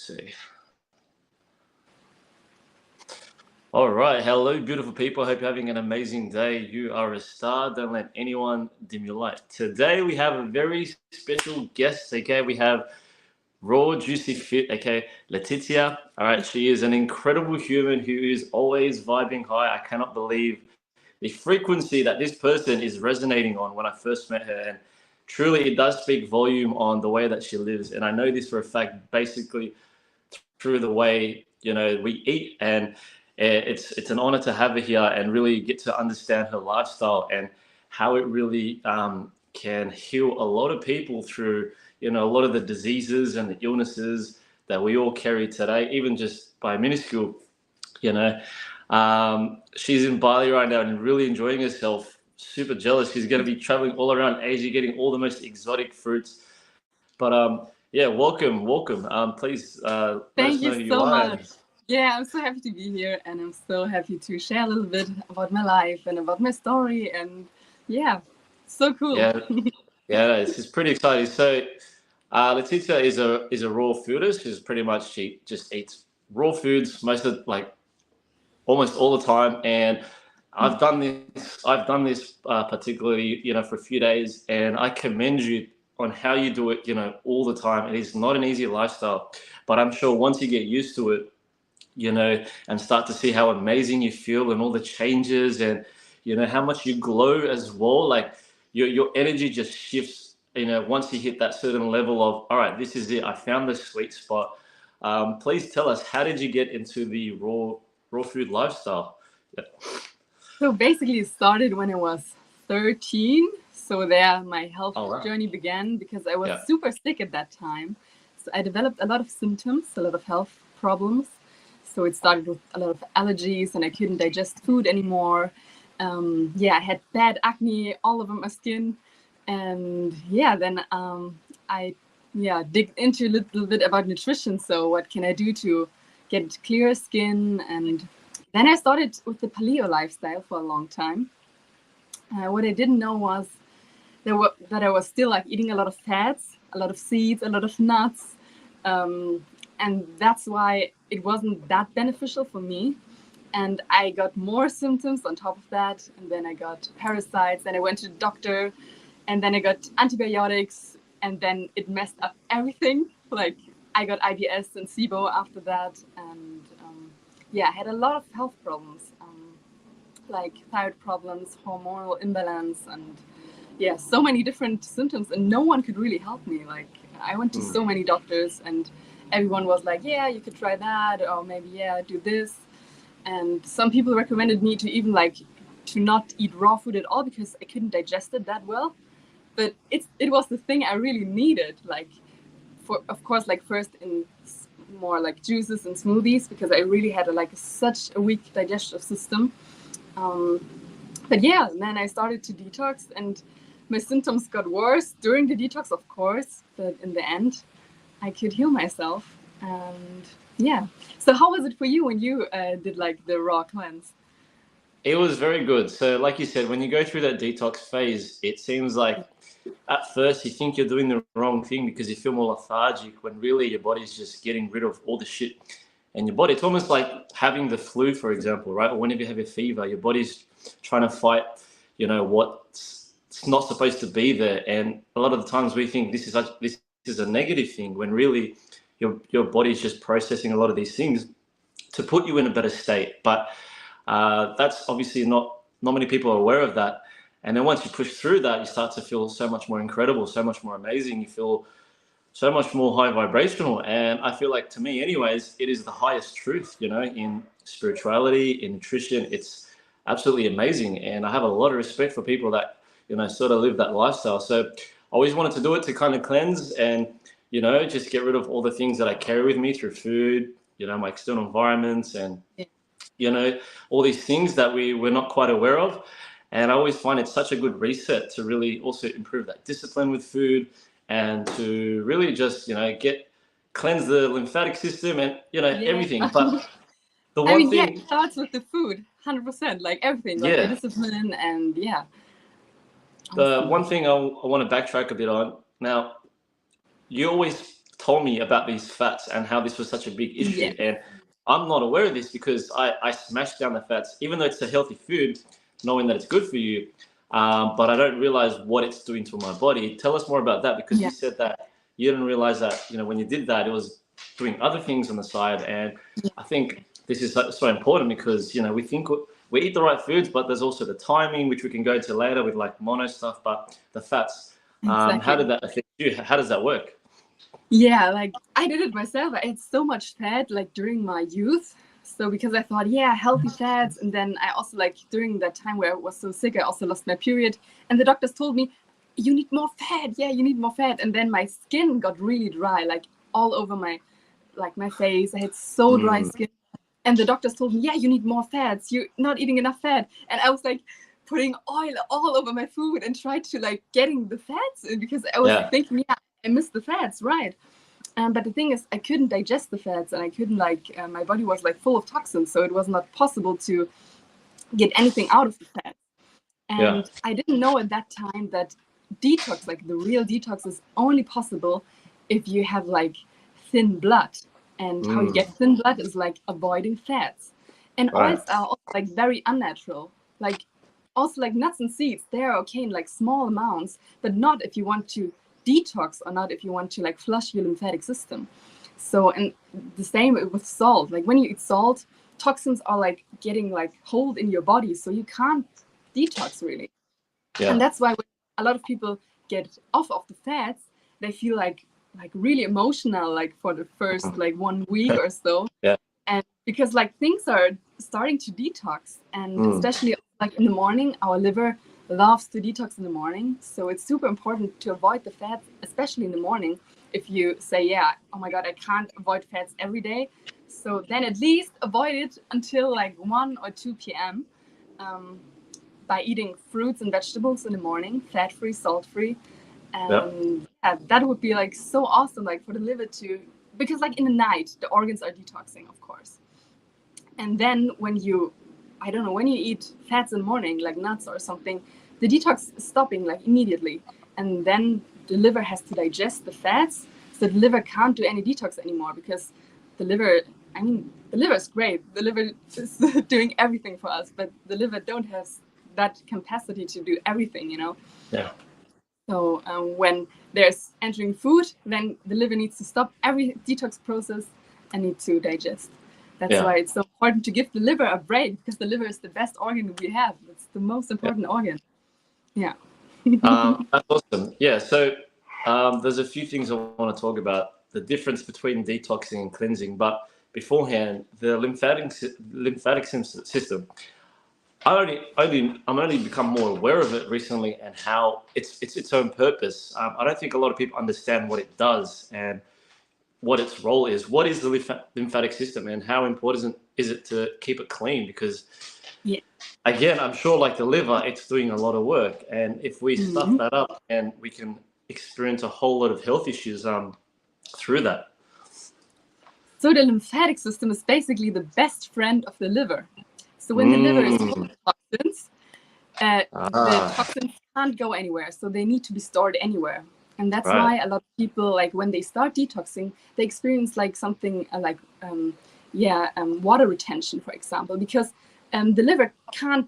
see. All right. Hello, beautiful people. Hope you're having an amazing day. You are a star. Don't let anyone dim your light. Today, we have a very special guest. Okay. We have RawJuicyFit. Okay. Laetitia. All right. She is an incredible human who is always vibing high. I cannot believe the frequency that this person is resonating on when I first met her. And truly, it does speak volume on the way that she lives. And I know this for a fact, basically through the way we eat, and it's an honor to have her here and really get to understand her lifestyle and how it really can heal a lot of people through a lot of the diseases and the illnesses that we all carry today, even just by minuscule. you know she's in Bali right now and really enjoying herself. Super jealous. She's going to be traveling all around Asia, getting all the most exotic fruits. But yeah, welcome. Please let us Thank know you who you so are. much. Yeah, I'm so happy to be here, and I'm so happy to share a little bit about my life and about my story. And yeah, so cool. Yeah, it's pretty exciting. So, Laetitia is a raw foodist. She just eats raw foods almost all the time. And I've done this particularly for a few days, and I commend you on how you do it all the time. It is not an easy lifestyle, but I'm sure once you get used to it, and start to see how amazing you feel and all the changes, and how much you glow as well. Like your energy just shifts. Once you hit that certain level of, all right, this is it. I found the sweet spot. Please tell us, how did you get into the raw food lifestyle? Yeah. So basically, it started when I was 13. So there, my health Oh, wow. journey began because I was Yeah. super sick at that time. So I developed a lot of symptoms, a lot of health problems. So it started with a lot of allergies, and I couldn't digest food anymore. I had bad acne all over my skin, and then I digged into a little bit about nutrition. So what can I do to get clear skin? And then I started with the paleo lifestyle for a long time. What I didn't know was that I was still like eating a lot of fats, a lot of seeds, a lot of nuts. And that's why it wasn't that beneficial for me. And I got more symptoms on top of that. And then I got parasites, and I went to the doctor, and then I got antibiotics, and then it messed up everything. Like I got IBS and SIBO after that. And I had a lot of health problems, like thyroid problems, hormonal imbalance, and so many different symptoms, and no one could really help me. Like I went to so many doctors, and everyone was like, yeah, you could try that, or maybe do this. And some people recommended me to even to not eat raw food at all because I couldn't digest it that well. But it was the thing I really needed, of course, first in more like juices and smoothies, because I really had such a weak digestive system. But then I started to detox, and my symptoms got worse during the detox, of course, but in the end, I could heal myself. And so how was it for you when you did the raw cleanse? It was very good. So, like you said, when you go through that detox phase, it seems like at first you think you're doing the wrong thing because you feel more lethargic, when really your body's just getting rid of all the shit. And your body, it's almost like having the flu, for example, right? Or whenever you have a fever, your body's trying to fight, what's not supposed to be there. And a lot of the times we think this is a negative thing, when really your body's just processing a lot of these things to put you in a better state. But that's obviously not many people are aware of that. And then once you push through that, you start to feel so much more incredible, so much more amazing. You feel so much more high vibrational. And I feel like, to me anyways, it is the highest truth, in spirituality, in nutrition. It's absolutely amazing. And I have a lot of respect for people that, sort of live that lifestyle. So I always wanted to do it to kind of cleanse and, just get rid of all the things that I carry with me through food, my external environments, and, all these things that we're not quite aware of. And I always find it such a good reset to really also improve that discipline with food, and to really just, cleanse the lymphatic system and, everything. But the one thing... it starts with the food, 100%, like everything, like the discipline, and The one thing I want to backtrack a bit on. Now, you always told me about these fats and how this was such a big issue. Yeah, And I'm not aware of this because I smash down the fats, even though it's a healthy food, knowing that it's good for you. But I don't realize what it's doing to my body. Tell us more about that, because yeah, you said that you didn't realize that, when you did that, it was doing other things on the side. And yeah, I think this is so important because, we think we eat the right foods, but there's also the timing, which we can go into later with like mono stuff, but the fats. How exactly. did that affect you? How does that work? Yeah, like I did it myself. I ate so much fat like during my youth. So because I thought, yeah, healthy fats, and then I also like during that time where I was so sick, I also lost my period, and the doctors told me, you need more fat. Yeah, you need more fat, and then my skin got really dry, like all over my face. I had so dry Mm, skin, and the doctors told me, yeah, you need more fats. You're not eating enough fat, and I was like putting oil all over my food and tried to like getting the fats in because I was yeah, thinking, yeah, I miss the fats, right? But the thing is, I couldn't digest the fats, and I couldn't my body was like full of toxins, so it was not possible to get anything out of the fats. yeah. And I didn't know at that time that detox, like the real detox, is only possible if you have like thin blood. And how you Mm, get thin blood is like avoiding fats. And oils right. are also like very unnatural. Like also like nuts and seeds, they're okay in like small amounts, but not if you want to detox or not if you want to like flush your lymphatic system. So, and the same with salt. Like when you eat salt, toxins are like getting like hold in your body, so you can't detox really. And Yeah. that's why when a lot of people get off of the fats, they feel like really emotional like for the first Mm, like 1 week or so. yeah. And because like things are starting to detox, and Mm, especially like in the morning, our liver loves to detox in the morning, so it's super important to avoid the fats, especially in the morning. If you say, yeah, oh my god, I can't avoid fats every day, so then at least avoid it until like 1 or 2 p.m. um, by eating fruits and vegetables in the morning, fat-free, salt-free. yeah. And yeah, that would be like so awesome, like for the liver to, because like in the night the organs are detoxing, of course. And then when you, I don't know, when you eat fats in the morning, like nuts or something, the detox is stopping like immediately. And then the liver has to digest the fats. So the liver can't do any detox anymore because the liver, I mean, the liver is great. The liver is doing everything for us, but the liver don't have that capacity to do everything, you know? Yeah. So when there's entering food, then the liver needs to stop every detox process and need to digest. That's Yeah. why it's so important to give the liver a break, because the liver is the best organ we have. It's the most Yeah. important organ. Yeah. That's awesome. Yeah. So there's a few things I want to talk about. The difference between detoxing and cleansing, but beforehand, the lymphatic system. I'm only become more aware of it recently and how it's its own purpose. I don't think a lot of people understand what it does and what its role is. What is the lymphatic system, and how important is it to keep it clean? Because Yeah. again, I'm sure like the liver, it's doing a lot of work, and if we stuff Mhm. that up, and we can experience a whole lot of health issues through that. So the lymphatic system is basically the best friend of the liver. So when the liver is full Mm. of toxins, the Ah, toxins can't go anywhere, so they need to be stored anywhere. And that's right. why a lot of people, like when they start detoxing, they experience like something water retention, for example, because the liver can't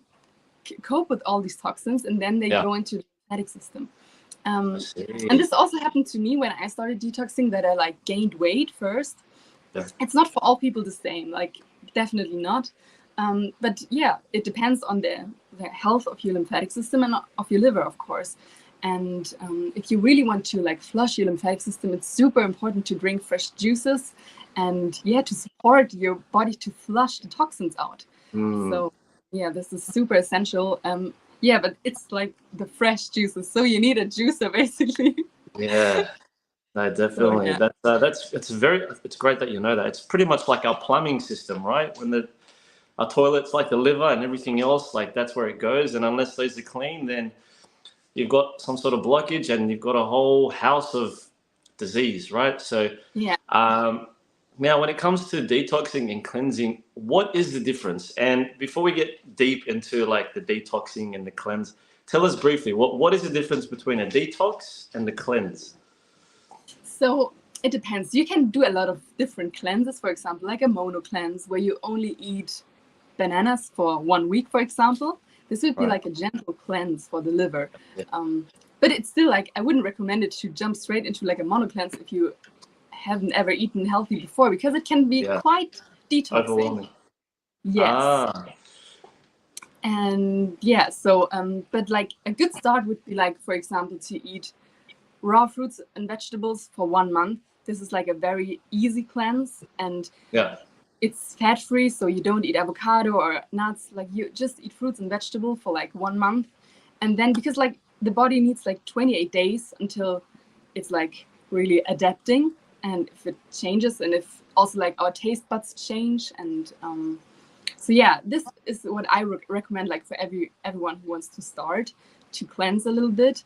cope with all these toxins, and then they Yeah. go into the lymphatic system. I And see. this also happened to me when I started detoxing, that I like gained weight first. Yeah. It's not for all people the same, like definitely not. But yeah, it depends on the health of your lymphatic system and of your liver, of course. And if you really want to like flush your lymphatic system, it's super important to drink fresh juices, and yeah, to support your body to flush the toxins out. Mm. So yeah, this is super essential. Yeah, but it's like the fresh juices, so you need a juicer basically. Yeah. No, So definitely. yeah, That's it's great that you know that. It's pretty much like our plumbing system, right? When our toilets, like the liver and everything else, like that's where it goes. And unless those are clean, then you've got some sort of blockage, and you've got a whole house of disease, right? So yeah. um, now, when it comes to detoxing and cleansing, what is the difference? And before we get deep into like the detoxing and the cleanse, tell us briefly what is the difference between a detox and the cleanse? So it depends. You can do a lot of different cleanses, for example, like a mono cleanse where you only eat bananas for 1 week, for example. This would be Right. like a gentle cleanse for the liver. Yeah. But it's still like, I wouldn't recommend it to jump straight into like a mono cleanse if you haven't ever eaten healthy before, because it can be quite detoxing. Overwhelming. Yes. And yeah, so but like a good start would be like, for example, to eat raw fruits and vegetables for 1 month. This is like a very easy cleanse, and it's fat free, so you don't eat avocado or nuts. Like you just eat fruits and vegetables for like 1 month, and then because like the body needs like 28 days until it's like really adapting, and if it changes, and if also like our taste buds change, and so yeah, this is what I recommend, like for everyone who wants to start to cleanse a little bit.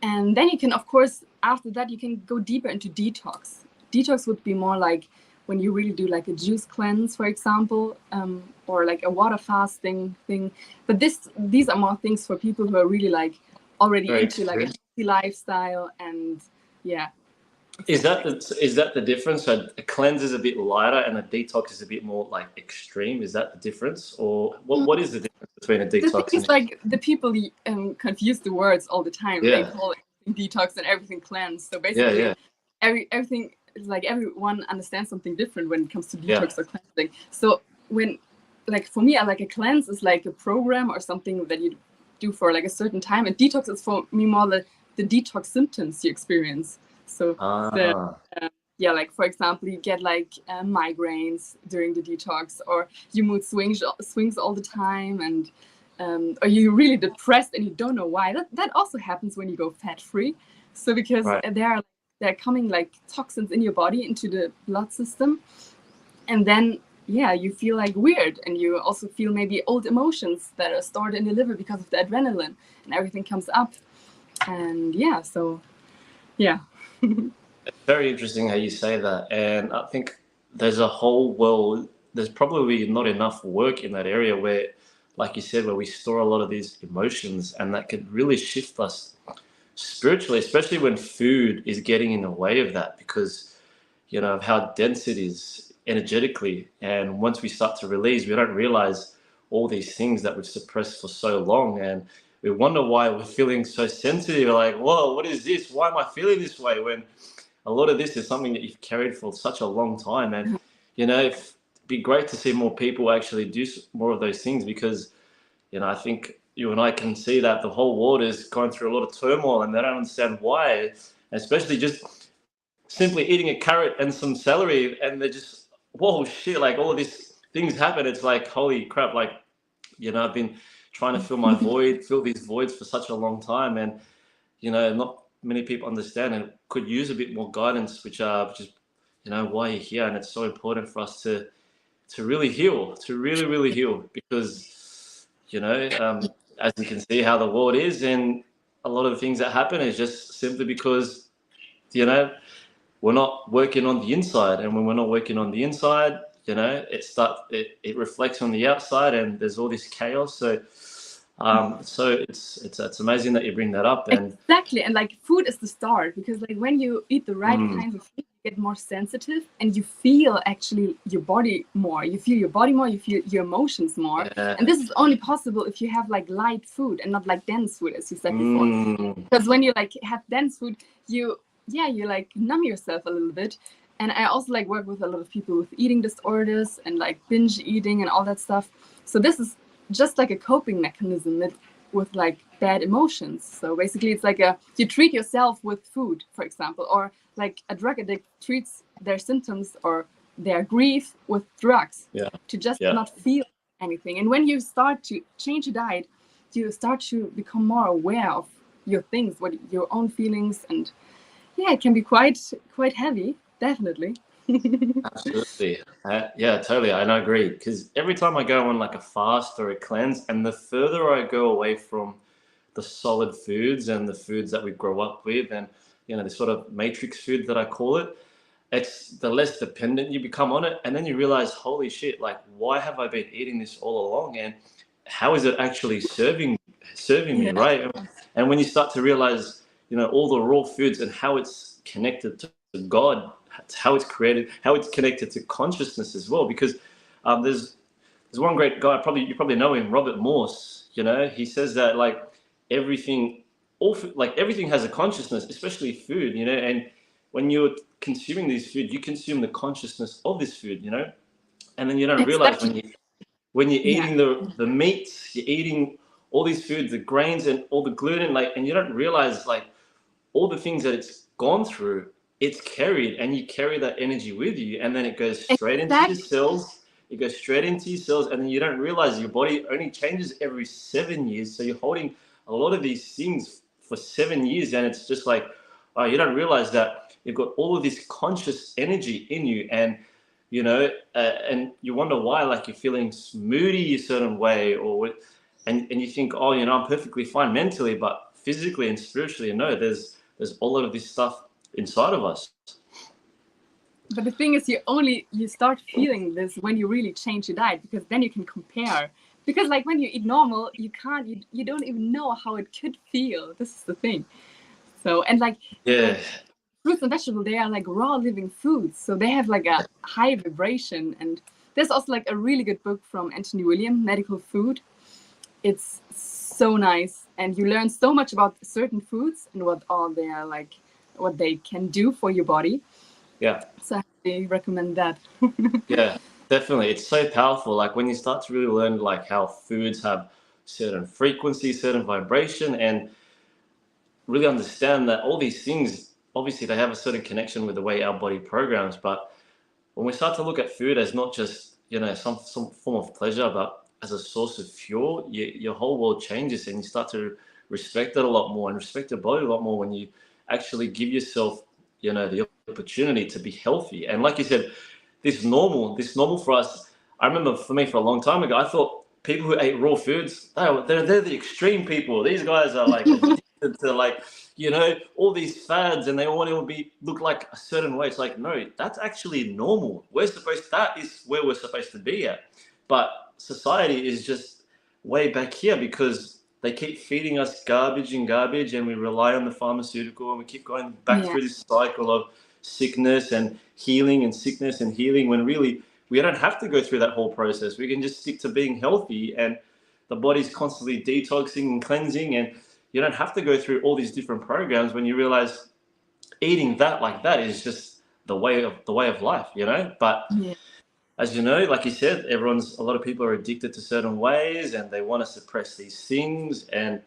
And then you can, of course, after that, you can go deeper into detox. Detox would be more like when you really do like a juice cleanse, for example, or like a water fasting thing. But these are more things for people who are really like already into like a healthy lifestyle. And yeah. Is that the difference? So a cleanse is a bit lighter and a detox is a bit more like extreme. Is that the difference, or what is the difference between a detox? The thing is, like, the people confuse the words all the time. They call everything detox and everything cleanse. So basically, everything is like everyone understands something different when it comes to detox or cleansing. So when, like, for me, I like a cleanse is like a program or something that you do for like a certain time, and detox is for me more the detox symptoms you experience. So yeah, like for example, you get like migraines during the detox, or your mood swings all the time, and or you're really depressed and you don't know why. That also happens when you go fat free. So because they're coming like toxins in your body into the blood system, and then yeah, you feel like weird, and you also feel maybe old emotions that are stored in the liver because of the adrenaline, and everything comes up, and yeah, so yeah. It's very interesting how you say that, and I think there's a whole world. There's probably not enough work in that area where, like you said, where we store a lot of these emotions, and that could really shift us spiritually, especially when food is getting in the way of that, because of how dense it is energetically. And once we start to release, we don't realize all these things that we've suppressed for so long, and we wonder why we're feeling so sensitive. Like, whoa, what is this? Why am I feeling this way? When a lot of this is something that you've carried for such a long time. And it'd be great to see more people actually do more of those things, because I think you and I can see that the whole world is going through a lot of turmoil, and they don't understand why, especially just simply eating a carrot and some celery, and they're just, whoa, shit, like all of these things happen. It's like, holy crap, like, I've been trying to fill these voids for such a long time, and not many people understand and could use a bit more guidance, which is why you're here. And it's so important for us to really heal, to really heal, because as you can see how the world is, and a lot of the things that happen is just simply because we're not working on the inside. And when we're not working on the inside, it reflects on the outside, and there's all this chaos. So it's amazing that you bring that up. And exactly, and like food is the start, because like when you eat the right kinds of food, you get more sensitive, and you feel actually your body more. You feel your body more. You feel your emotions more. And this is only possible if you have like light food and not like dense food, as you said before. Because when you like have dense food, you like numb yourself a little bit. And I also like work with a lot of people with eating disorders and like binge eating and all that stuff. So this is just like a coping mechanism with like bad emotions. So basically it's like you treat yourself with food, for example, or like a drug addict treats their symptoms or their grief with drugs to just not feel anything. And when you start to change your diet, you start to become more aware of your things, what your own feelings, and it can be quite heavy, definitely. Absolutely. Totally. And I agree, because every time I go on like a fast or a cleanse, and the further I go away from the solid foods and the foods that we grow up with, and the sort of matrix food that I call it, it's the less dependent you become on it. And then you realize, holy shit, like, why have I been eating this all along, and how is it actually serving me, right? And when you start to realize all the raw foods and how it's connected to God, how it's created, how it's connected to consciousness as well. Because there's one great guy, you probably know him, Robert Morse. You know, he says that like everything, like everything has a consciousness, especially food. You know, and when you're consuming these food, you consume the consciousness of this food. You know, and then you don't realize Exactly. when you're Yeah. eating the meats, you're eating all these foods, the grains and all the gluten, like, and you don't realize like all the things that it's gone through, it's carried, and you carry that energy with you, and then it goes straight into your Exactly. cells. It goes straight into your cells, and then you don't realize your body only changes every 7 years. So you're holding a lot of these things for 7 years, and it's just like, oh, you don't realize that you've got all of this conscious energy in you, and you know, and you wonder why, like you're feeling moody a certain way, and you think, oh, you know, I'm perfectly fine mentally, but physically and spiritually, no, there's a lot of this stuff inside of us. But the thing is, you start feeling this when you really change your diet, because then you can compare. Because like when you eat normal, you don't even know how it could feel. This is the thing. So, and like fruits and vegetables, they are like raw living foods, so they have like a high vibration. And there's also like a really good book from Anthony William, Medical Food. It's so nice, and you learn so much about certain foods and what they can do for your body. Yeah. So I highly recommend that. Yeah, definitely. It's so powerful. Like when you start to really learn like how foods have certain frequency, certain vibration, and really understand that all these things, obviously they have a certain connection with the way our body programs. But when we start to look at food as not just, you know, some form of pleasure, but as a source of fuel, your whole world changes, and you start to respect it a lot more and respect your body a lot more when you actually give yourself, you know, the opportunity to be healthy. And like you said, this normal for us. I remember for me, for a long time ago, I thought people who ate raw foods, they're the extreme people. These guys are like addicted to like, you know, all these fads, and they all want to look like a certain way. It's like, no, that's actually normal. That is where we're supposed to be at. But society is just way back here because they keep feeding us garbage and garbage, and we rely on the pharmaceutical, and we keep going back Yeah. through this cycle of sickness and healing and sickness and healing, when really we don't have to go through that whole process. We can just stick to being healthy, and the body's constantly detoxing and cleansing, and you don't have to go through all these different programs when you realize eating that like that is just the way of life, you know. But Yeah. as you know, like you said, a lot of people are addicted to certain ways, and they want to suppress these things, and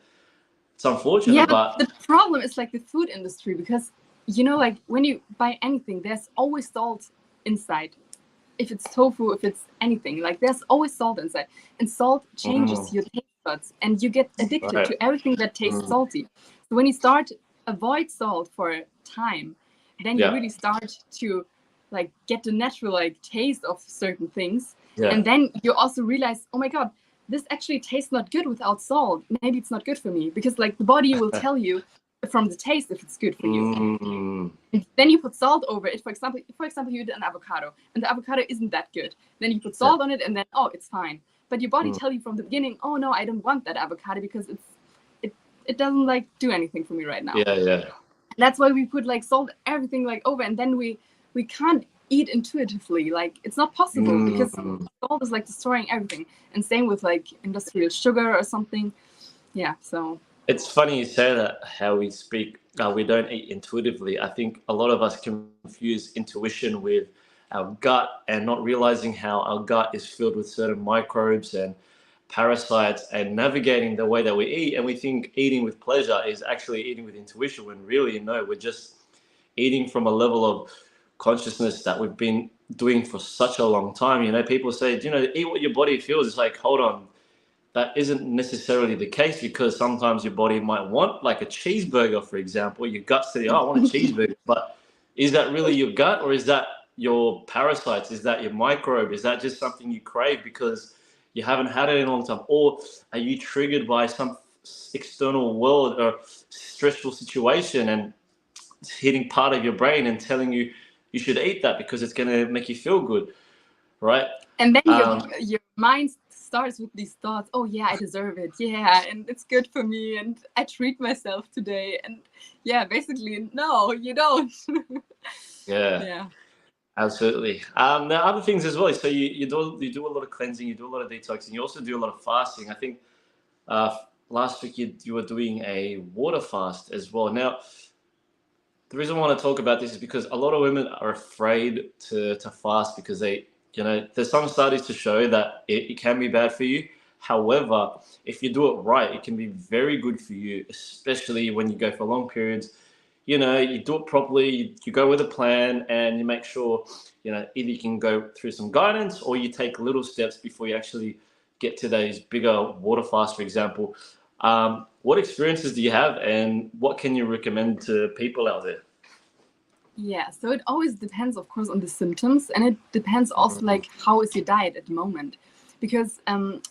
it's Yeah, unfortunate. but But the problem is like the food industry, because you know, like when you buy anything, there's always salt inside. If it's tofu, if it's anything, like there's always salt inside, and salt changes your taste buds, and you get addicted right. to everything that tastes salty. So when you start avoid salt for a time, then you Yeah. really start to like get the natural like taste of certain things, Yeah. and then you also realize, oh my god, this actually tastes not good without salt. Maybe it's not good for me, because like the body will tell you from the taste if it's good for you. And then you put salt over it. For example, you eat an avocado, and the avocado isn't that good. Then you put salt on it, and then it's fine. But your body tell you from the beginning, oh no, I don't want that avocado because it doesn't like do anything for me right now. Yeah. That's why we put like salt everything like over, and then we can't eat intuitively. Like it's not possible because salt is like destroying everything. And same with like industrial sugar or something. Yeah. So It's funny you say that, how we speak, we don't eat intuitively. I think a lot of us confuse intuition with our gut, and not realizing how our gut is filled with certain microbes and parasites, and navigating the way that we eat. And we think eating with pleasure is actually eating with intuition, when really, no, we're just eating from a level of consciousness that we've been doing for such a long time. You know, people say, you know, eat what your body feels. It's like, hold on, that isn't necessarily the case, because sometimes your body might want like a cheeseburger, for example. Your gut says, oh, I want a cheeseburger. But is that really your gut, or is that your parasites? Is that your microbe? Is that just something you crave because you haven't had it in a long time? Or are you triggered by some external world or stressful situation, and it's hitting part of your brain and telling you you should eat that because it's going to make you feel good, right? and then your mind starts with these thoughts, oh yeah, I deserve it, yeah, and it's good for me, and I treat myself today. And yeah, basically no, you don't. Yeah. Yeah. Absolutely. There are other things as well. So you do a lot of cleansing, you do a lot of detoxing, you also do a lot of fasting. I think uh, last week you were doing a water fast as well. Now, the reason I want to talk about this is because a lot of women are afraid to fast because there's some studies to show that it can be bad for you. However, if you do it right, it can be very good for you, especially when you go for long periods. You do it properly, you go with a plan, and you make sure, either you can go through some guidance or you take little steps before you actually get to those bigger water fasts, for example. What experiences do you have, and what can you recommend to people out there? Yeah, so it always depends, of course, on the symptoms, and it depends also like how is your diet at the moment, because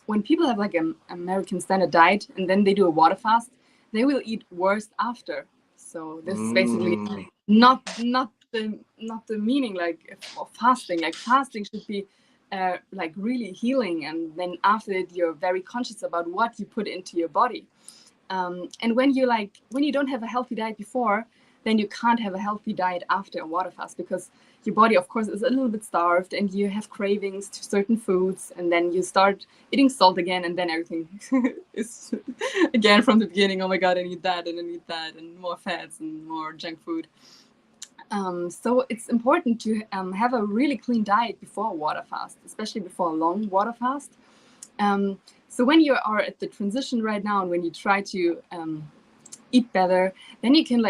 when people have like an American standard diet and then they do a water fast, they will eat worse after. So this is basically Mm, not the meaning like of fasting. Like fasting should be like really healing, and then after it you're very conscious about what you put into your body. And when you don't have a healthy diet before, then you can't have a healthy diet after a water fast, because your body, of course, is a little bit starved and you have cravings to certain foods, and then you start eating salt again, and then everything is again from the beginning. Oh my God, I need that and I need that, and more fats and more junk food. So it's important to have a really clean diet before a water fast, especially before a long water fast. So when you are at the transition right now and when you try to eat better, then you can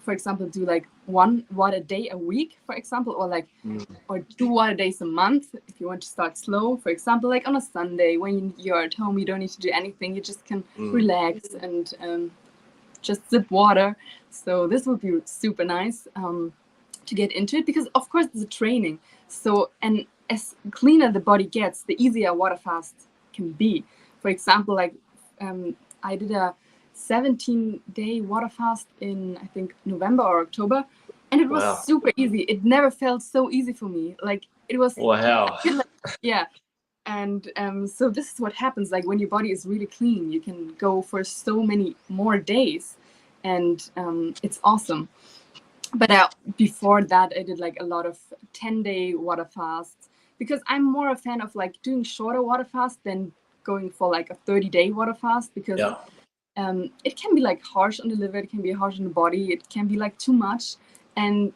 for example, do like 1 water day a week, for example, or 2 water days a month if you want to start slow. For example, like on a Sunday when you're at home, you don't need to do anything, you just can relax and just sip water. So this would be super nice to get into it, because of course it's a training. So, and as cleaner the body gets, the easier a water fast can be. For example, I did a 17-day water fast in, I think, November or October, and it was wow. super easy. It never felt so easy for me. Like it was, Wow. yeah. And so this is what happens. Like when your body is really clean, you can go for so many more days, and it's awesome. But before that, I did like a lot of 10-day water fasts, because I'm more a fan of like doing shorter water fasts than going for like a 30-day water fast, because Yeah. it can be like harsh on the liver, it can be harsh on the body, it can be like too much, and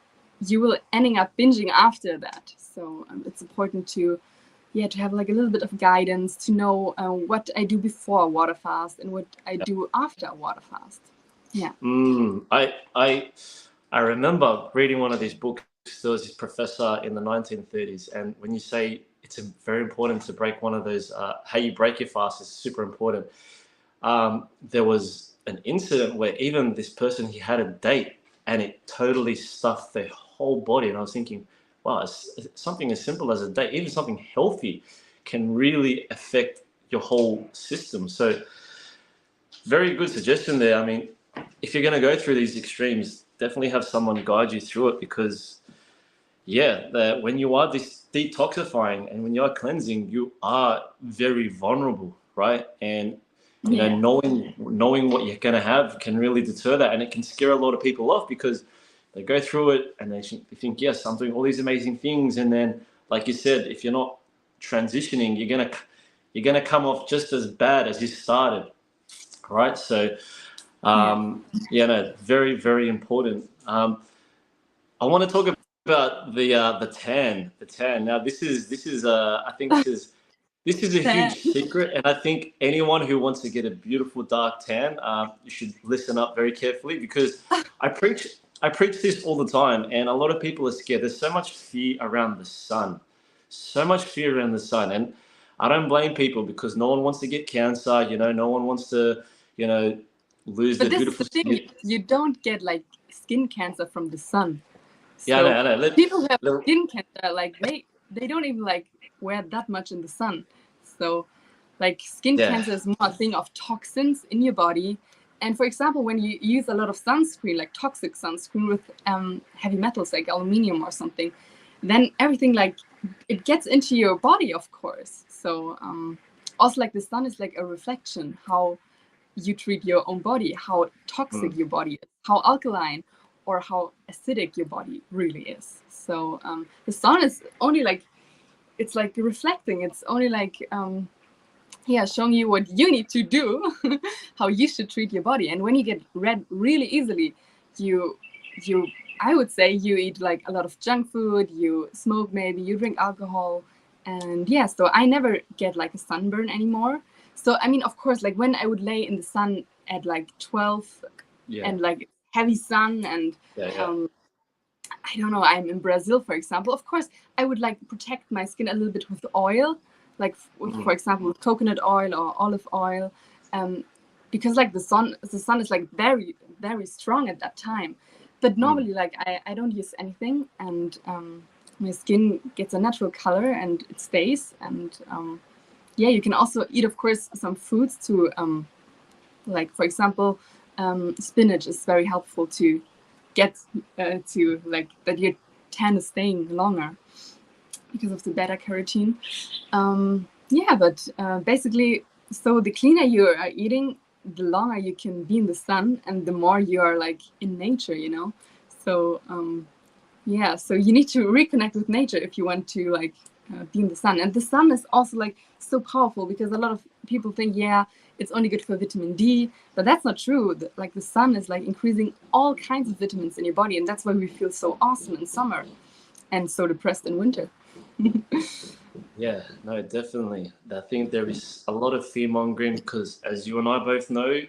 you will ending up binging after that. So it's important to have like a little bit of guidance to know what I do before a water fast and what I do after a water fast. Yeah. I remember reading one of these books. There was this professor in the 1930s, and when you say it's very important to break one of those, how you break your fast is super important. There was an incident where even this person, he had a date and it totally stuffed their whole body. And I was thinking, wow, it's something as simple as a date, even something healthy, can really affect your whole system. So very good suggestion there. I mean, if you're going to go through these extremes, definitely have someone guide you through it, because when you are this detoxifying and when you are cleansing, you are very vulnerable, right? And Yeah. knowing what you're going to have can really deter that, and it can scare a lot of people off, because they go through it and they think, yes, I'm doing all these amazing things, and then, like you said, if you're not transitioning, you're gonna come off just as bad as you started, right? So very, very important. I want to talk about the tan. The tan. Now, this is I think this is a huge secret, and I think anyone who wants to get a beautiful dark tan, you should listen up very carefully, because I preach this all the time, and a lot of people are scared. There's so much fear around the sun, and I don't blame people, because no one wants to get cancer. No one wants to, you know, lose But their this is the beautiful thing, skin. you don't get like skin cancer from the sun. Yeah, I know. So I know. people who have skin cancer, like they don't even like wear that much in the sun. So like skin Yeah. cancer is more a thing of toxins in your body. And for example, when you use a lot of sunscreen, like toxic sunscreen with heavy metals like aluminum or something, then everything like it gets into your body, of course. So also like the sun is like a reflection how you treat your own body, how toxic your body is, how alkaline, or how acidic your body really is. So the sun is only like, it's like reflecting. It's only like showing you what you need to do, how you should treat your body. And when you get red really easily, you I would say you eat like a lot of junk food, you smoke, maybe you drink alcohol, and so I never get like a sunburn anymore. So I mean, of course, like when I would lay in the sun at like 12 and like heavy sun, and I don't know, I'm in Brazil, for example, of course I would like protect my skin a little bit with oil, like for example with coconut oil or olive oil, because like the sun is like very, very strong at that time. But normally like I don't use anything, and my skin gets a natural color and it stays. And you can also eat, of course, some foods to like, for example, spinach is very helpful to get to like that your tan is staying longer because of the beta carotene. But basically, so the cleaner you are eating, the longer you can be in the sun, and the more you are like in nature, you know. So so you need to reconnect with nature if you want to like be in the sun. And the sun is also like so powerful, because a lot of people think it's only good for vitamin D, but that's not true. Like the sun is like increasing all kinds of vitamins in your body, and that's why we feel so awesome in summer and so depressed in winter. Yeah, no, definitely. I think there is a lot of fear mongering, because as you and I both know,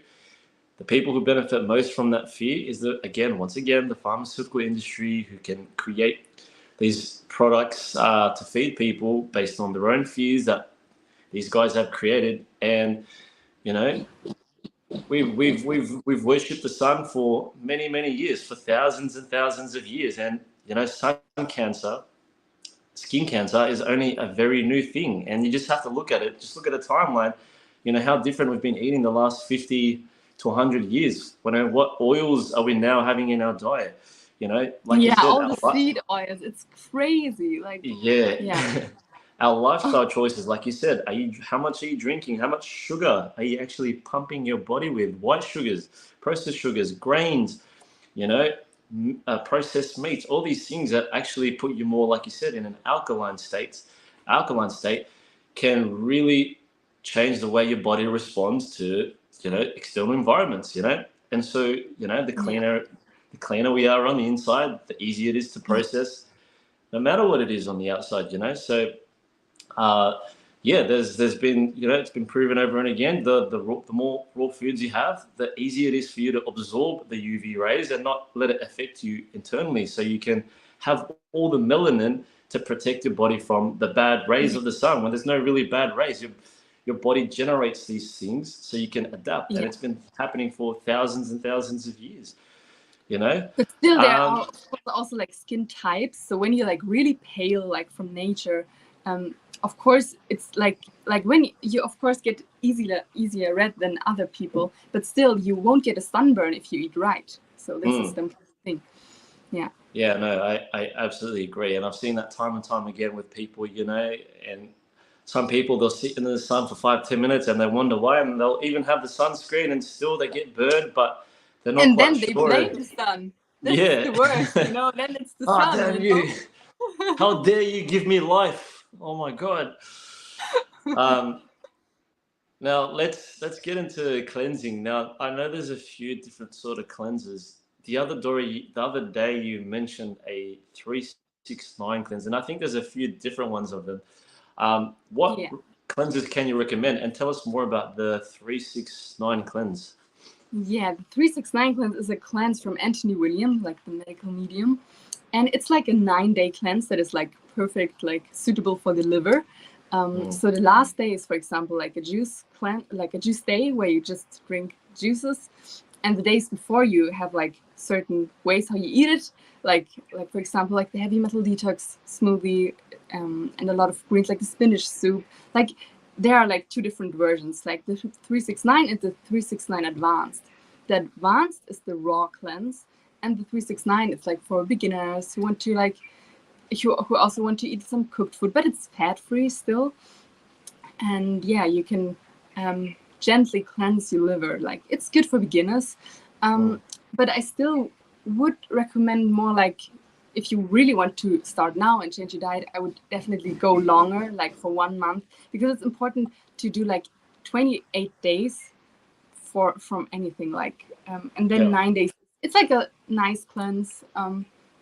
the people who benefit most from that fear is once again, the pharmaceutical industry, who can create these products to feed people based on their own fears that these guys have created. And you know, we've worshipped the sun for many, many years, for thousands and thousands of years, and skin cancer is only a very new thing. And you just have to look at it. Just look at the timeline. How different we've been eating the last 50 to 100 years. What oils are we now having in our diet? Like you said, all the seed oils. It's crazy. Like our lifestyle choices, like you said, how much are you drinking? How much sugar are you actually pumping your body with? White sugars, processed sugars, grains, processed meats, all these things that actually put you more, like you said, in an alkaline state can really change the way your body responds to, external environments, And so, the cleaner we are on the inside, the easier it is to process, no matter what it is on the outside, So, there's been, it's been proven over and again, the more raw foods you have, the easier it is for you to absorb the UV rays and not let it affect you internally. So you can have all the melanin to protect your body from the bad rays of the sun. When there's no really bad rays, your body generates these things so you can adapt. And it's been happening for thousands and thousands of years, But still, there are also like skin types. So when you're like really pale, like from nature, of course, it's like when you, of course, get easier red than other people, but still you won't get a sunburn if you eat right. So this is the thing. Yeah. Yeah, no, I absolutely agree. And I've seen that time and time again with people, and some people, they'll sit in the sun for 5-10 minutes and they wonder why, and they'll even have the sunscreen and still they get burned, but they're not and quite then they sure. blame the sun. This is the worst, then it's the sun. Damn you. How dare you give me life? Oh my God. Now let's get into cleansing. Now I know there's a few different sort of cleansers. The other day you mentioned a 369 cleanse, and I think there's a few different ones of them. What cleansers can you recommend? And tell us more about the 369 cleanse. Yeah, the 369 cleanse is a cleanse from Anthony William, like the medical medium. And it's like a 9-day cleanse that is like perfect, like suitable for the liver. So the last day is, for example, like a juice day where you just drink juices. And the days before, you have like certain ways how you eat it. Like for example, like the heavy metal detox smoothie, and a lot of greens, like the spinach soup. Like there are like 2 different versions, like the 369 and the 369 advanced. The advanced is the raw cleanse, and the 369 is like for beginners who want to who also want to eat some cooked food, but it's fat-free still. And you can gently cleanse your liver. Like it's good for beginners, but I still would recommend more like, if you really want to start now and change your diet, I would definitely go longer, like for 1 month, because it's important to do like 28 days from anything, like and then 9 days. It's like a nice cleanse.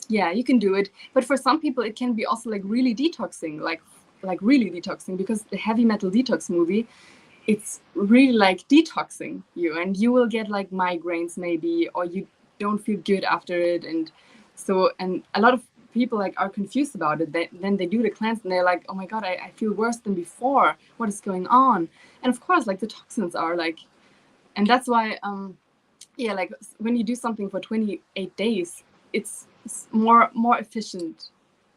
Yeah, you can do it, but for some people it can be also like really detoxing, like really detoxing, because the Heavy Metal Detox movie, it's really like detoxing you, and you will get like migraines maybe, or you don't feel good after it. And so, and a lot of people like are confused about it. Then they do the cleanse and they're like, oh my God, I feel worse than before. What is going on? And of course, like the toxins are like, and that's why, yeah, like when you do something for 28 days, it's more efficient,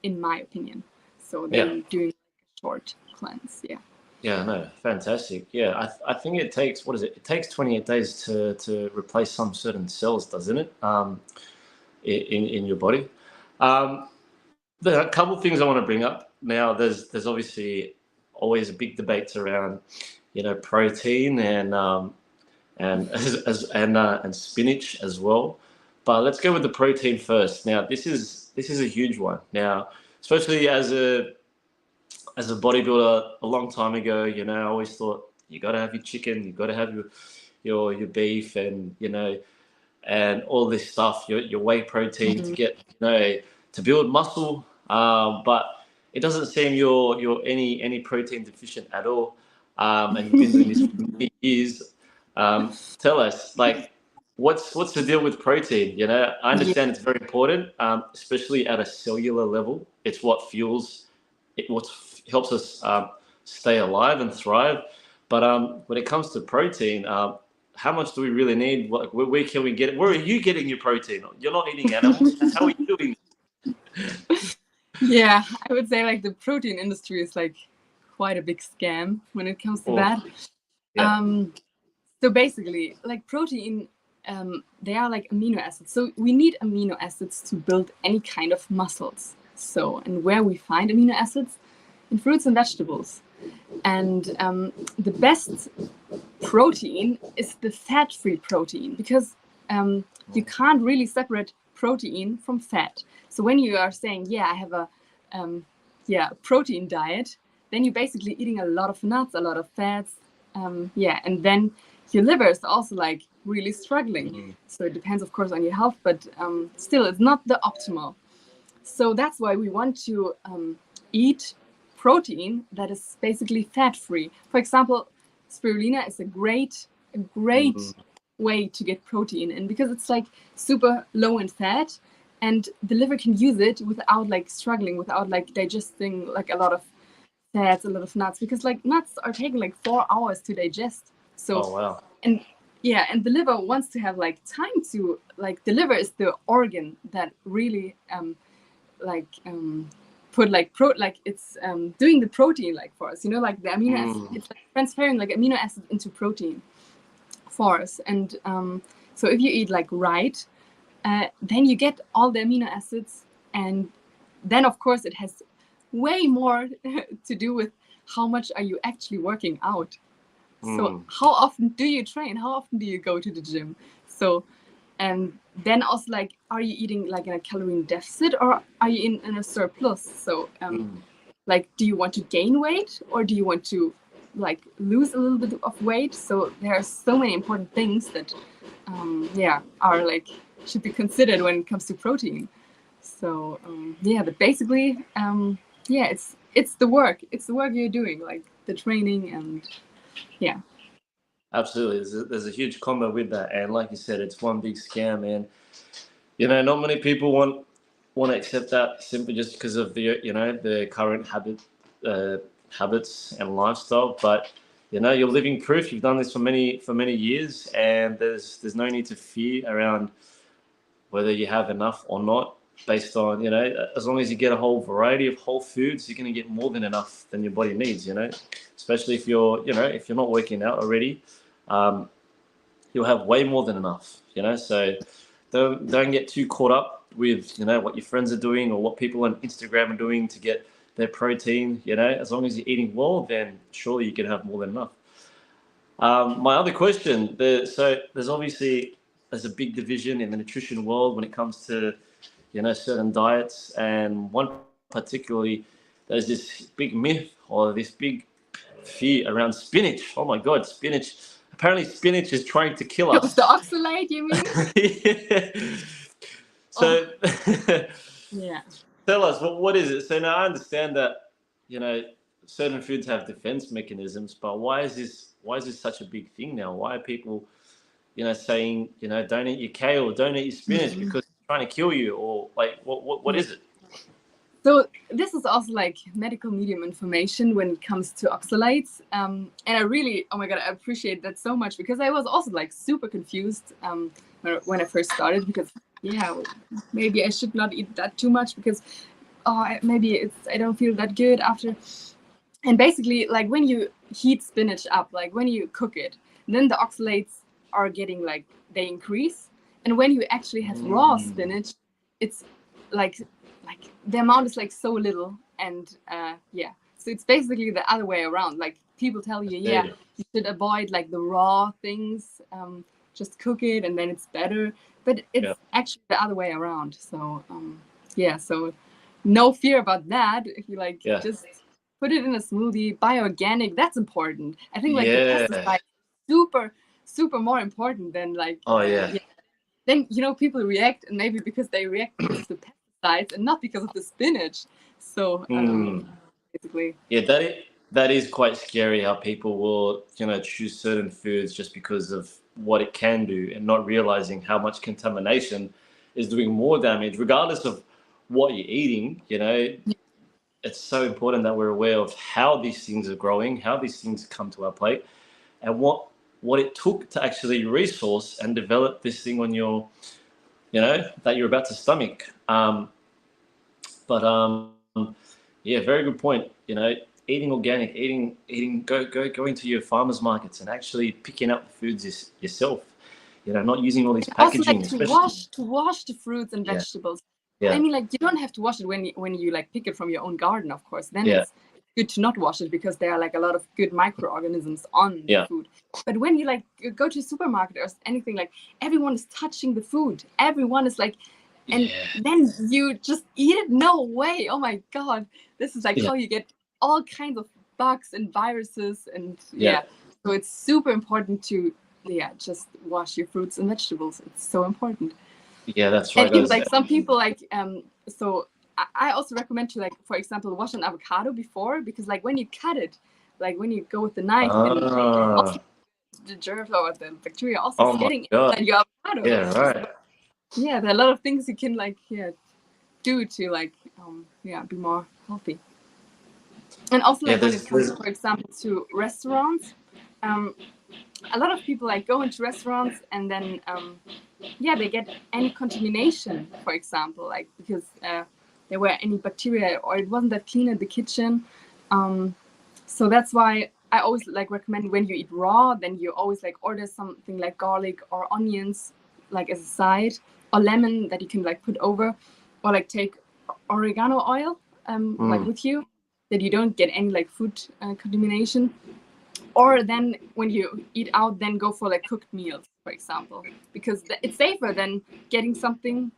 in my opinion. So than doing a short cleanse. Yeah. Yeah, no, fantastic. Yeah, I think it takes, what is it? It takes 28 days to replace some certain cells, doesn't it? In your body. There are a couple of things I want to bring up. Now, there's obviously always a big debate around, protein and spinach as well. But let's go with the protein first. Now, this is a huge one. Now, especially as a bodybuilder a long time ago, I always thought you got to have your chicken, you got to have your beef, and and all this stuff, your whey protein to get to build muscle. But it doesn't seem you're any protein deficient at all. And you've been doing this for many years. Tell us, like, what's the deal with protein? I understand it's very important, especially at a cellular level. It's what fuels it, what helps us stay alive and thrive. But when it comes to protein, how much do we really need? Where can we get it? Where are you getting your protein? You're not eating animals. How are you doing? Yeah, I would say like the protein industry is like quite a big scam when it comes to that. Yeah. So basically, like protein, they are like amino acids. So we need amino acids to build any kind of muscles. So, and where we find amino acids? In fruits and vegetables. And the best protein is the fat-free protein, because you can't really separate protein from fat. So when you are saying, yeah, I have a protein diet, then you're basically eating a lot of nuts, a lot of fats, and then your liver is also like really struggling. So it depends, of course, on your health, but still, it's not the optimal. So that's why we want to eat protein that is basically fat-free. For example, spirulina is a great way to get protein in, because it's like super low in fat, and the liver can use it without like struggling, without like digesting like a lot of fats, a lot of nuts, because like nuts are taking like 4 hours to digest. So, oh wow. And yeah, and the liver wants to have like time to, like, the liver is the organ that really put like it's doing the protein like for us, like the amino acid, it's like transferring like amino acid into protein for us. And so if you eat like right, then you get all the amino acids, and then of course it has way more to do with how much are you actually working out. So how often do you train? How often do you go to the gym? So, and then also like, are you eating like in a calorie deficit, or are you in a surplus? So like, do you want to gain weight, or do you want to like lose a little bit of weight? So there are so many important things that are like, should be considered when it comes to protein. So but basically it's the work you're doing, like the training, and yeah. Absolutely. There's a huge combo with that, and like you said, it's one big scam, and not many people want to accept that simply just because of the current habits and lifestyle. But you're living proof. You've done this for many years, and there's no need to fear around whether you have enough or not, based on as long as you get a whole variety of whole foods, you're going to get more than enough than your body needs. Especially if you're if you're not working out already, you'll have way more than enough. So don't get too caught up with what your friends are doing or what people on Instagram are doing to get their protein. As long as you're eating well, then surely you can have more than enough. My other question, so there's obviously there's a big division in the nutrition world when it comes to, you know, certain diets, and one particularly, there's this big myth or this big fear around spinach. Oh my God, spinach. Apparently spinach is trying to kill It was us. the oxalate, you mean? Yeah. So Yeah. tell us, what is it? So now I understand that, you know, certain foods have defense mechanisms, but why is this such a big thing now? Why are people, you know, saying, you know, don't eat your kale, don't eat your spinach because it's trying to kill you, or like what Yeah. is it? So this is also like medical medium information when it comes to oxalates. And I really, oh my God, I appreciate that so much, because I was also like super confused when I first started, because maybe I should not eat that too much, because maybe I don't feel that good after. And basically, like when you heat spinach up, like when you cook it, then the oxalates are getting like, they increase. And when you actually have raw spinach, it's like the amount is like so little. And so it's basically the other way around. Like people tell you, you should avoid like the raw things, just cook it and then it's better. But it's actually the other way around. So so no fear about that. If you like just put it in a smoothie, buy organic, that's important. I think like the pesticide, super more important than like then, you know, people react, and maybe because they react because of the pesticides and not because of the spinach. So basically, that is quite scary how people will, you know, choose certain foods just because of what it can do, and not realizing how much contamination is doing more damage, regardless of what you're eating. You know, it's so important that we're aware of how these things are growing, how these things come to our plate, and what it took to actually resource and develop this thing on your, you know, that you're about to stomach. Very good point. You know, eating organic, going to your farmers markets and actually picking up the foods yourself. You know, not using all these packaging. Also, like to wash the fruits and vegetables. Yeah. I mean, like you don't have to wash it when you like pick it from your own garden, of course. Then it's good to not wash it, because there are like a lot of good microorganisms on the food. But when you like go to a supermarket or anything, like everyone is touching the food. Everyone is like, and then you just eat it. No way. Oh my God. This is like how you get all kinds of bugs and viruses and So it's super important to just wash your fruits and vegetables. It's so important. Yeah, that's right. And even, like some people like so I also recommend to, like, for example, wash an avocado before, because like when you cut it, like when you go with the knife, and also the germs or the bacteria also getting inside your avocado. Yeah, right. Yeah, there are a lot of things you can like do to like be more healthy. And also like when it comes, for example, to restaurants, a lot of people like go into restaurants and then they get any contamination, for example, like because there were any bacteria or it wasn't that clean in the kitchen. So that's why I always like recommend, when you eat raw, then you always like order something like garlic or onions like as a side, or lemon that you can like put over, or like take oregano oil like with you, that you don't get any like food contamination. Or then when you eat out, then go for like cooked meals, for example, because it's safer than getting something,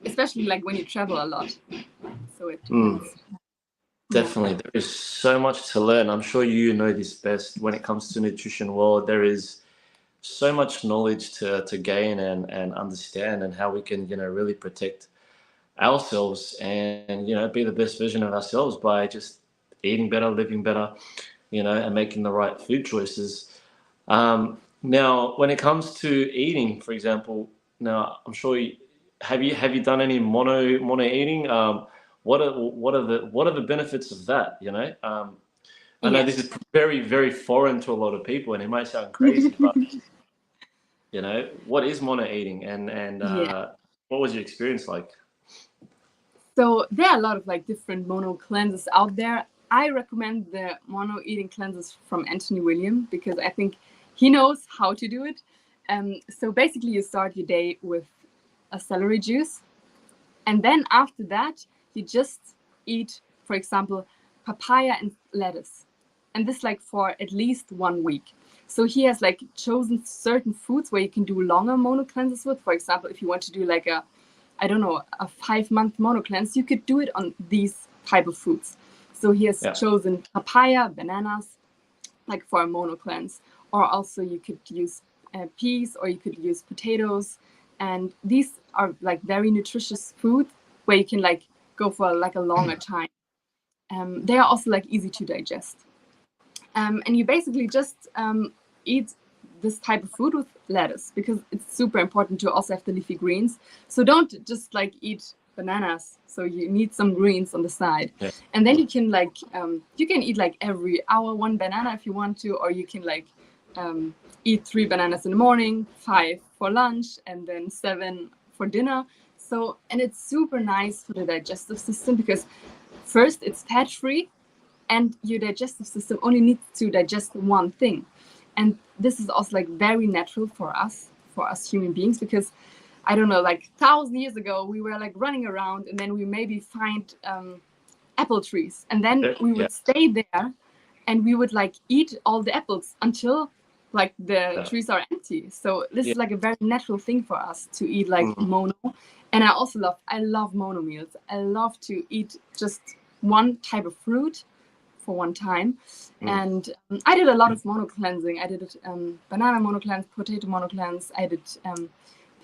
especially like when you travel a lot. So it definitely, there is so much to learn. I'm sure you know this best when it comes to nutrition world. There is so much knowledge to gain and understand, and how we can, you know, really protect ourselves and, you know, be the best version of ourselves by just eating better, living better, you know, and making the right food choices. Now, when it comes to eating, for example, now I'm sure have you done any mono eating? What are the benefits of that? You know, I know this is very, very foreign to a lot of people, and it might sound crazy, but you know, what is mono eating, and what was your experience like? So there are a lot of like different mono cleanses out there. I recommend the mono eating cleanses from Anthony William, because I think he knows how to do it. So basically you start your day with a celery juice, and then after that you just eat, for example, papaya and lettuce, and this like for at least 1 week. So he has like chosen certain foods where you can do longer mono cleanses with. For example, if you want to do like a 5-month mono cleanse, you could do it on these type of foods. So he has chosen papaya, bananas, like for a mono cleanse, or also you could use peas, or you could use potatoes, and these are like very nutritious food where you can like go for like a longer time. They are also like easy to digest, and you basically just eat this type of food with lettuce, because it's super important to also have the leafy greens. So don't just like eat bananas, so you need some greens on the side. And then you can like you can eat like every hour 1 banana if you want to, or you can like eat 3 bananas in the morning, 5 for lunch, and then 7 for dinner. So, and it's super nice for the digestive system, because first it's fat free, and your digestive system only needs to digest one thing. And this is also like very natural for us human beings, because I don't know, like 1,000 years ago, we were like running around, and then we maybe find apple trees, and then we would stay there, and we would like eat all the apples until like the trees are empty. So this is like a very natural thing for us to eat like mono. And I love mono meals. I love to eat just one type of fruit for one time. And I did a lot of mono cleansing. I did banana mono cleanse, potato mono cleanse. I did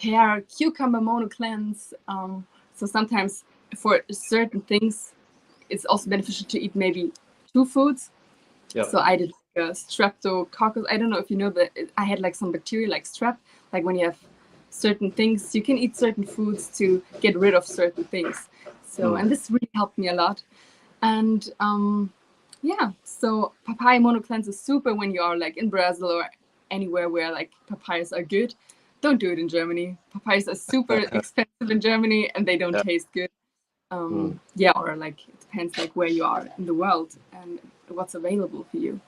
pear, cucumber mono cleanse. So sometimes for certain things, it's also beneficial to eat maybe 2 foods. So I did like a streptococcus. I don't know if you know, but I had like some bacteria like strep. Like when you have certain things, you can eat certain foods to get rid of certain things. So and this really helped me a lot. And so papaya mono cleanse is super when you are like in Brazil or anywhere where like papayas are good. Don't do it in Germany. Papayas are super expensive in Germany, and they don't taste good. Or like it depends like where you are in the world and what's available for you.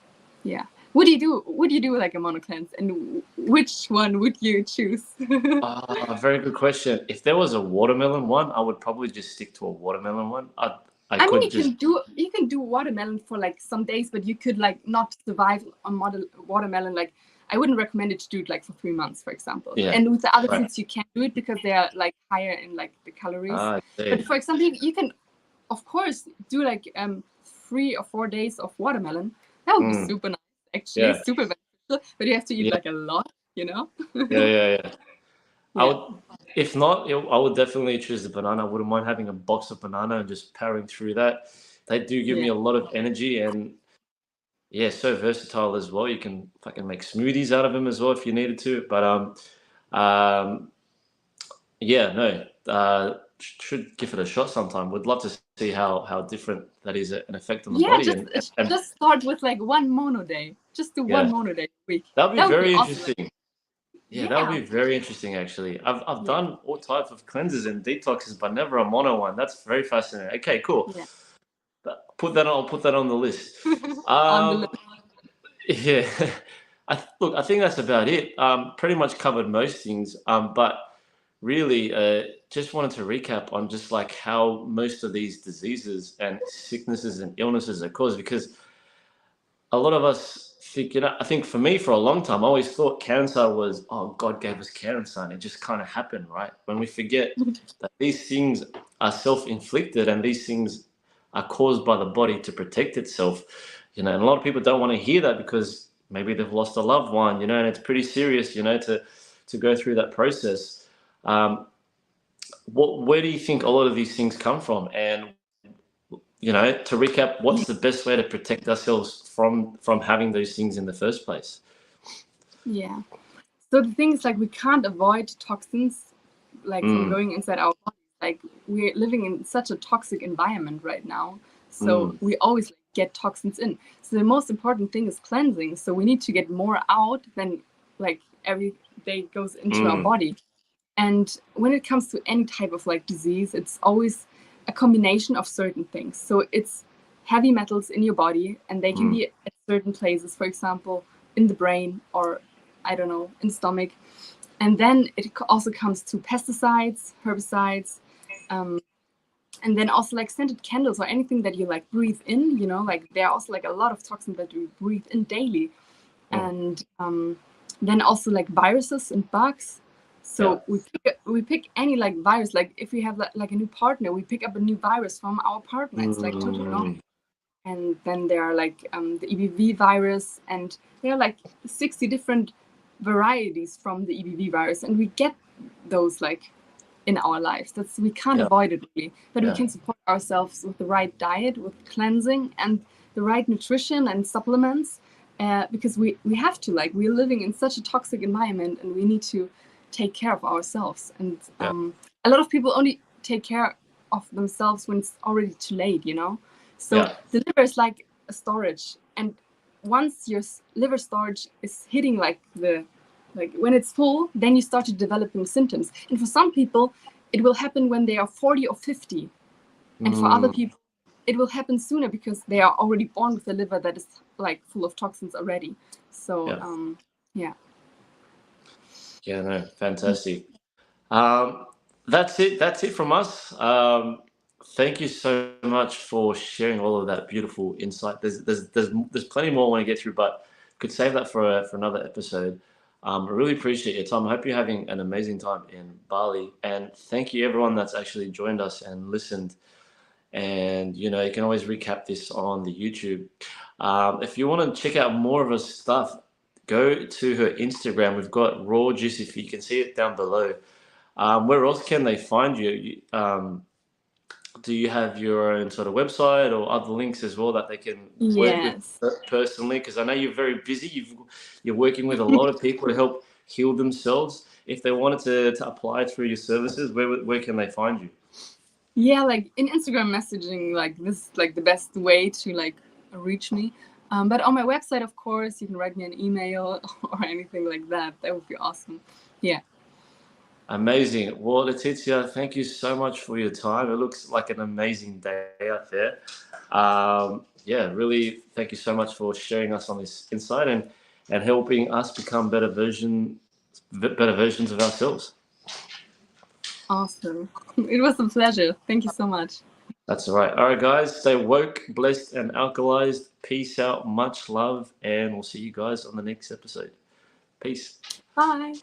Would you do like a mono cleanse, and which one would you choose? Very good question. If there was a watermelon one, I would probably just stick to a watermelon one. I mean, you can do watermelon for like some days, but you could like not survive on watermelon. Like I wouldn't recommend it to do it like for 3 months, for example. And with the other foods, you can do it because they are like higher in like the calories. But for example, you can, of course, do like 3 or 4 days of watermelon. That would be super nice, actually, super beneficial. But you have to eat like a lot, you know? I would, if not, I would definitely choose the banana. I wouldn't mind having a box of banana and just powering through that. They do give me a lot of energy, and so versatile as well. You can fucking make smoothies out of them as well if you needed to. But should give it a shot sometime. Would love to see how different that is an effect on the body. Just start with like 1 mono day. Just do 1 mono day a week. That'd be very interesting. Awesome. That would be very interesting, actually. I've done all types of cleanses and detoxes, but never a mono one. That's very fascinating. Okay, cool. I'll put that on the list. I think that's about it. Pretty much covered most things. But really, just wanted to recap on just like how most of these diseases and sicknesses and illnesses are caused, because a lot of us think, I think for me, for a long time, I always thought cancer was, God gave us cancer, and it just kind of happened, right? When we forget that these things are self-inflicted, and these things are caused by the body to protect itself, and a lot of people don't want to hear that, because maybe they've lost a loved one, and it's pretty serious, to go through that process. Where do you think a lot of these things come from? And to recap, what's the best way to protect ourselves from having those things in the first place? So the thing is, like, we can't avoid toxins like from going inside our body. Like, we're living in such a toxic environment right now, so we always get toxins in. So the most important thing is cleansing. So we need to get more out than like every day goes into our body. And when it comes to any type of like disease, it's always a combination of certain things. So it's heavy metals in your body, and they can be at certain places, for example, in the brain, or I don't know, in the stomach. And then it also comes to pesticides, herbicides, and then also like scented candles or anything that you like breathe in, like there are also like a lot of toxins that we breathe in daily. and then also like viruses and bugs. So we pick any like virus. Like if we have like a new partner, we pick up a new virus from our partner. It's like totally normal. And then there are like the EBV virus, and there are like 60 different varieties from the EBV virus, and we get those like in our lives. We can't avoid it really, but we can support ourselves with the right diet, with cleansing, and the right nutrition and supplements, because we have to, like, we're living in such a toxic environment, and we need to take care of ourselves. And a lot of people only take care of themselves when it's already too late, you know. So the liver is like a storage, and once your liver storage is hitting like when it's full, then you start to developing symptoms. And for some people, it will happen when they are 40 or 50, and for other people, it will happen sooner because they are already born with a liver that is like full of toxins already. So Yeah, no, fantastic. That's it from us. Thank you so much for sharing all of that beautiful insight. There's plenty more I want to get through, but could save that for another episode. I really appreciate your time. I hope you're having an amazing time in Bali, and thank you everyone that's actually joined us and listened. And you know, you can always recap this on the YouTube. If you want to check out more of her stuff, go to her Instagram. We've got RawJuicyFit. You can see it down below. Where else can they find you? Do you have your own sort of website or other links as well that they can work with personally? Because I know you're very busy. You're working with a lot of people to help heal themselves. If they wanted to apply through your services, where can they find you? Yeah, like in Instagram messaging, like this is like the best way to like reach me. But on my website, of course, you can write me an email or anything like that. That would be awesome. Yeah. Amazing. Well, Laetitia, thank you so much for your time. It looks like an amazing day out there. Really, thank you so much for sharing us on this insight and helping us become better versions of ourselves. Awesome. It was a pleasure. Thank you so much. That's all right. All right, guys. Stay woke, blessed, and alkalized. Peace out. Much love. And we'll see you guys on the next episode. Peace. Bye.